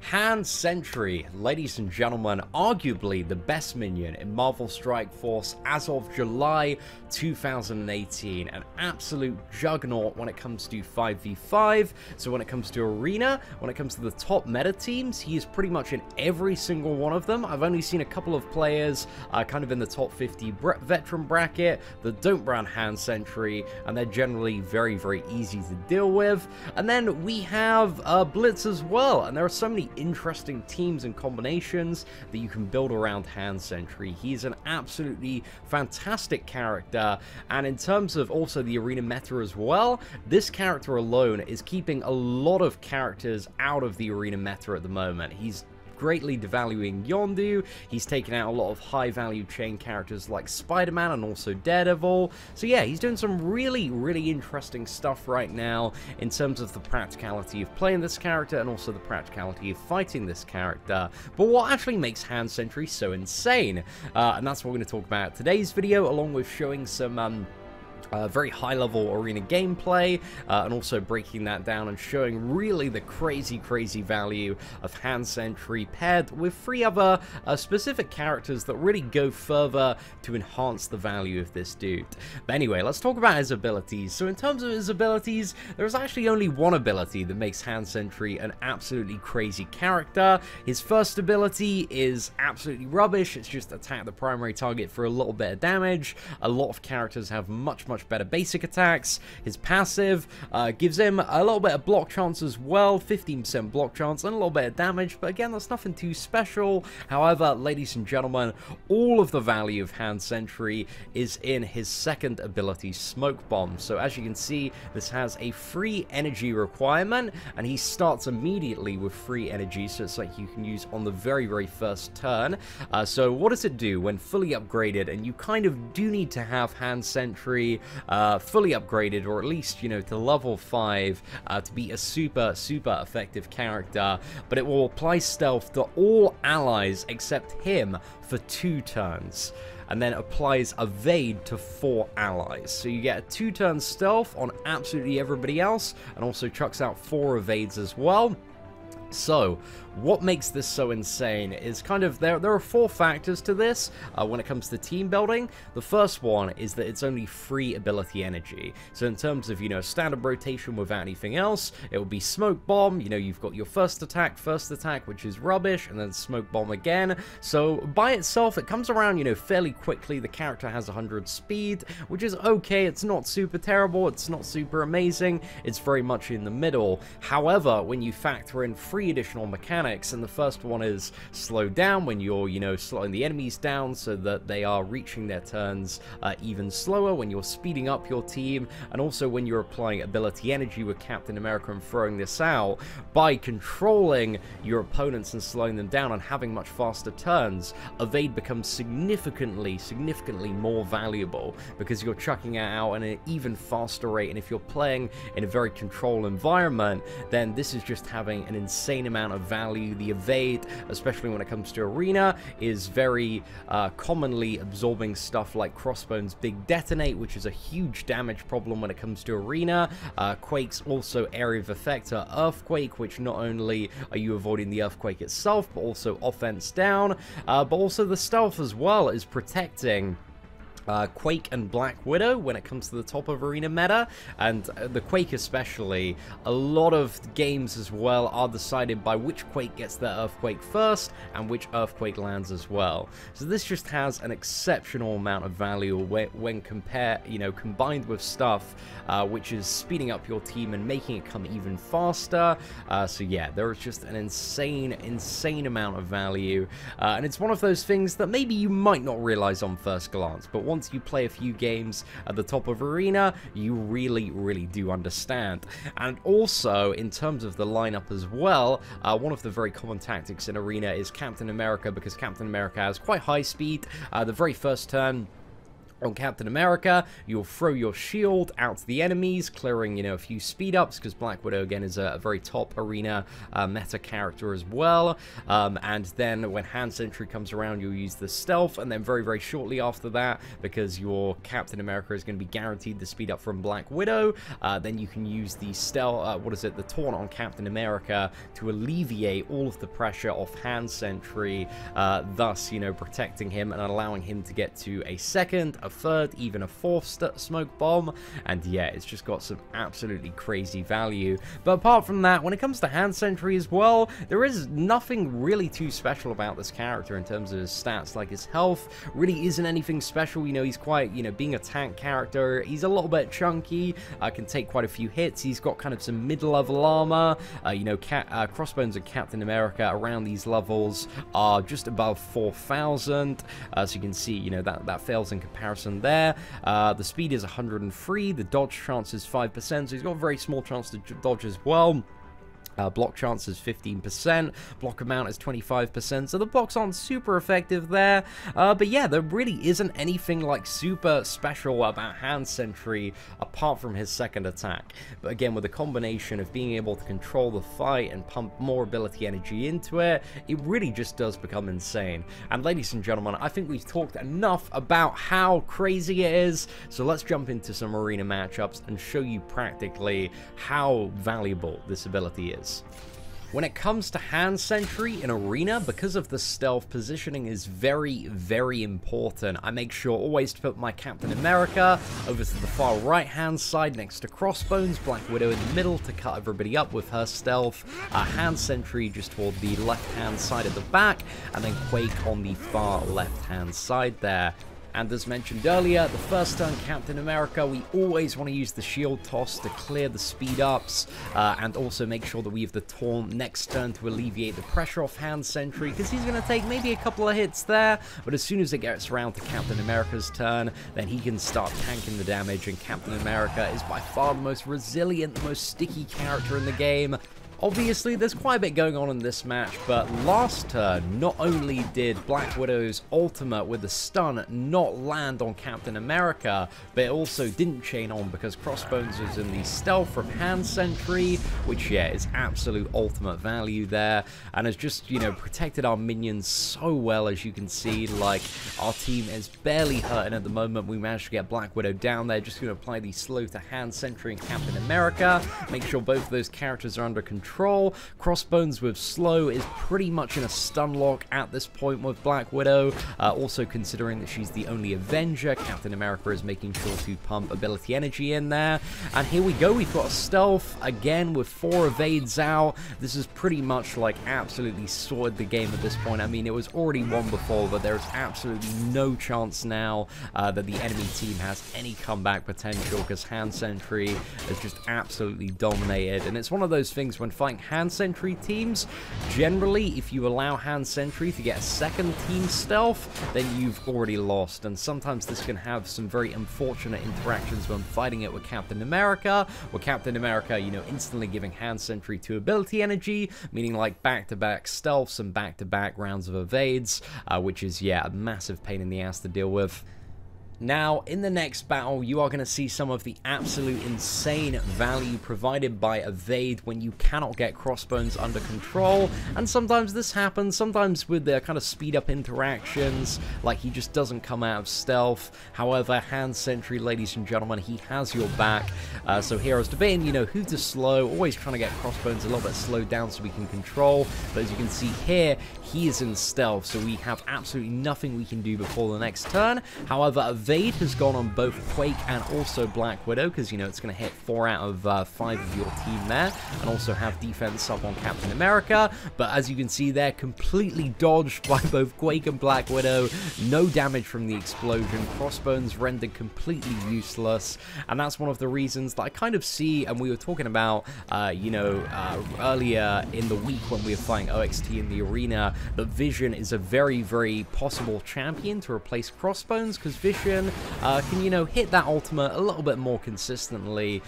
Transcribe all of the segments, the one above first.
Hand Sentry, ladies and gentlemen, arguably the best minion in Marvel Strike Force as of July 2018. An absolute juggernaut when it comes to 5v5. So when it comes to arena, when it comes to the top meta teams, he is pretty much in every single one of them. I've only seen a couple of players kind of in the top 50 veteran bracket that don't run Hand Sentry, and they're generally very, very easy to deal with. And then we have Blitz as well, and there are so many interesting teams and combinations that you can build around Hand Sentry. He's an absolutely fantastic character, and in terms of also the arena meta as well, this character alone is keeping a lot of characters out of the arena meta at the moment. He's greatly devaluing Yondu. He's taken out a lot of high-value chain characters like Spider-Man and also Daredevil. So yeah, he's doing some really, really interesting stuff right now in terms of the practicality of playing this character and also the practicality of fighting this character. But what actually makes Hand Sentry so insane? And that's what we're going to talk about in today's video, along with showing some very high-level arena gameplay, and also breaking that down and showing really the crazy value of Hand Sentry paired with 3 other specific characters that really go further to enhance the value of this dude. But anyway, let's talk about his abilities. So in terms of his abilities, there's actually only one ability that makes Hand Sentry an absolutely crazy character. His first ability is absolutely rubbish. It's just attack the primary target for a little bit of damage. A lot of characters have much better basic attacks. His passive gives him a little bit of block chance as well, 15% block chance and a little bit of damage, but again, that's nothing too special. However, ladies and gentlemen, all of the value of Hand Sentry is in his second ability, Smoke Bomb. So as you can see, this has a free energy requirement, and he starts immediately with free energy, so it's like you can use on the very first turn. So what does it do when fully upgraded? And you kind of do need to have Hand Sentry fully upgraded, or at least, you know, to level 5 to be a super effective character. But it will apply stealth to all allies except him for 2 turns, and then applies evade to 4 allies. So you get a 2-turn stealth on absolutely everybody else, and also chucks out 4 evades as well. So, what makes this so insane is kind of, there are 4 factors to this when it comes to team building. The first one is that it's only free ability energy. So in terms of, you know, standard rotation without anything else, it will be Smoke Bomb. You know, you've got your first attack, which is rubbish, and then Smoke Bomb again. So by itself, it comes around, you know, fairly quickly. The character has 100 speed, which is okay. It's not super terrible. It's not super amazing. It's very much in the middle. However, when you factor in 3 additional mechanics, and the first one is slow down when you're, you know, slowing the enemies down so that they are reaching their turns even slower, when you're speeding up your team, and also when you're applying ability energy with Captain America and throwing this out. By controlling your opponents and slowing them down and having much faster turns, evade becomes significantly more valuable, because you're chucking it out at an even faster rate. And if you're playing in a very controlled environment, then this is just having an insane amount of value. The evade, especially when it comes to arena, is very commonly absorbing stuff like Crossbone's Big Detonate, which is a huge damage problem when it comes to arena. Quake's also area of effect are Earthquake, which not only are you avoiding the Earthquake itself, but also offense down, but also the stealth as well is protecting Quake and Black Widow when it comes to the top of arena meta, and the Quake especially. A lot of games as well are decided by which Quake gets their Earthquake first and which Earthquake lands as well. So this just has an exceptional amount of value when combined with stuff which is speeding up your team and making it come even faster. So yeah, there is just an insane amount of value, and it's one of those things that maybe you might not realize on first glance, but once you play a few games at the top of arena, you really do understand. And also, in terms of the lineup as well, one of the very common tactics in arena is Captain America, because Captain America has quite high speed. The very first turn, On Captain America, you'll throw your shield out to the enemies, clearing, a few speed-ups, because Black Widow, again, is a very top arena meta character as well. And then when Hand Sentry comes around, you'll use the stealth, and then very, very shortly after that, because your Captain America is going to be guaranteed the speed-up from Black Widow, then you can use the stealth, the taunt on Captain America to alleviate all of the pressure off Hand Sentry, thus, protecting him and allowing him to get to a second, a third, even a fourth smoke bomb. And yeah, it's just got some absolutely crazy value. But apart from that, when it comes to Hand Sentry as well, there is nothing really too special about this character in terms of his stats. Like, his health really isn't anything special. He's quite, being a tank character, he's a little bit chunky, can take quite a few hits. He's got kind of some mid-level armor. Crossbones and Captain America around these levels are just above 4,000. So you can see, that fails in comparison there. The speed is 103, the dodge chance is 5%, so he's got a very small chance to dodge as well. Block chance is 15%, block amount is 25%, so the blocks aren't super effective there. But yeah, there really isn't anything like super special about Hand Sentry apart from his second attack. But again, with a combination of being able to control the fight and pump more ability energy into it, it really just does become insane. And ladies and gentlemen, I think we've talked enough about how crazy it is, so let's jump into some arena matchups and show you practically how valuable this ability is. When it comes to Hand Sentry in Arena, because of the stealth, positioning is very, very important. I make sure always to put my Captain America over to the far right-hand side next to Crossbones, Black Widow in the middle to cut everybody up with her stealth, Hand Sentry just toward the left-hand side at the back, and then Quake on the far left-hand side there. And as mentioned earlier, the first turn Captain America, we always want to use the shield toss to clear the speed ups, and also make sure that we have the taunt next turn to alleviate the pressure off Hand Sentry, because he's going to take maybe a couple of hits there, but as soon as it gets around to Captain America's turn, then he can start tanking the damage, and Captain America is by far the most resilient, the most sticky character in the game. Obviously, there's quite a bit going on in this match, but last turn, not only did Black Widow's ultimate with the stun not land on Captain America, but it also didn't chain on because Crossbones was in the stealth from Hand Sentry, which, yeah, is absolute ultimate value there, and has just, protected our minions so well, as you can see. Like, our team is barely hurting at the moment. We managed to get Black Widow down there, just going to apply the slow to Hand Sentry and Captain America, make sure both of those characters are under control. Crossbones with slow is pretty much in a stun lock at this point with Black Widow, also considering that she's the only Avenger. Captain America is making sure to pump ability energy in there, and here we go. We've got a stealth again with 4 evades out. This is pretty much like absolutely sorted the game at this point. I mean, it was already won before, but there's absolutely no chance now that the enemy team has any comeback potential, because Hand Sentry has just absolutely dominated. And it's one of those things when fighting Hand Sentry teams, generally, if you allow Hand Sentry to get a second team stealth, then you've already lost. And sometimes this can have some very unfortunate interactions when fighting it with Captain America, instantly giving Hand Sentry 2 ability energy, meaning like back-to-back stealths and back-to-back rounds of evades, which is, yeah, a massive pain in the ass to deal with. Now, in the next battle, you are going to see some of the absolute insane value provided by Evade when you cannot get Crossbones under control, and sometimes this happens, sometimes with the kind of speed-up interactions, like he just doesn't come out of stealth. However, Hand Sentry, ladies and gentlemen, he has your back. So here I was debating, who to slow, always trying to get Crossbones a little bit slowed down so we can control, but as you can see here, he is in stealth, so we have absolutely nothing we can do before the next turn. However, Evade has gone on both Quake and also Black Widow, because, it's going to hit 4 out of 5 of your team there, and also have defense up on Captain America. But as you can see there, completely dodged by both Quake and Black Widow. No damage from the explosion. Crossbones rendered completely useless, and that's one of the reasons that I kind of see, and we were talking about, earlier in the week when we were fighting OXT in the arena, that Vision is a very, very possible champion to replace Crossbones, because Vision combination, can, you know, hit that ultimate a little bit more consistently,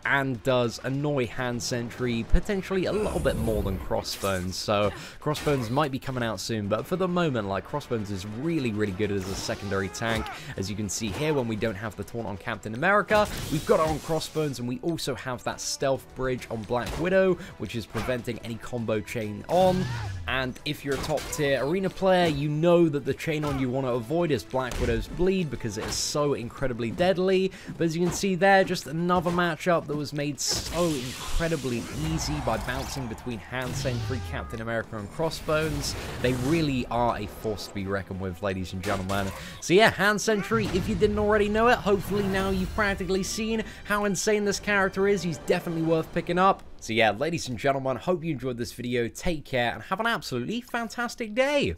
and does annoy Hand Sentry potentially a little bit more than Crossbones. So Crossbones might be coming out soon, but for the moment, like, Crossbones is really, really good as a secondary tank. As you can see here, when we don't have the taunt on Captain America, we've got it on Crossbones, and we also have that stealth bridge on Black Widow, which is preventing any combo chain on. And if you're a top tier arena player, you know that the chain on you want to avoid is Black Widow's bleed, because it is so incredibly deadly. But as you can see there, just another matchup that was made so incredibly easy by bouncing between Hand Sentry, Captain America, and Crossbones. They really are a force to be reckoned with, ladies and gentlemen. So yeah, Hand Sentry, if you didn't already know it, hopefully now you've practically seen how insane this character is. He's definitely worth picking up. So yeah, ladies and gentlemen, hope you enjoyed this video. Take care and have an absolutely fantastic day.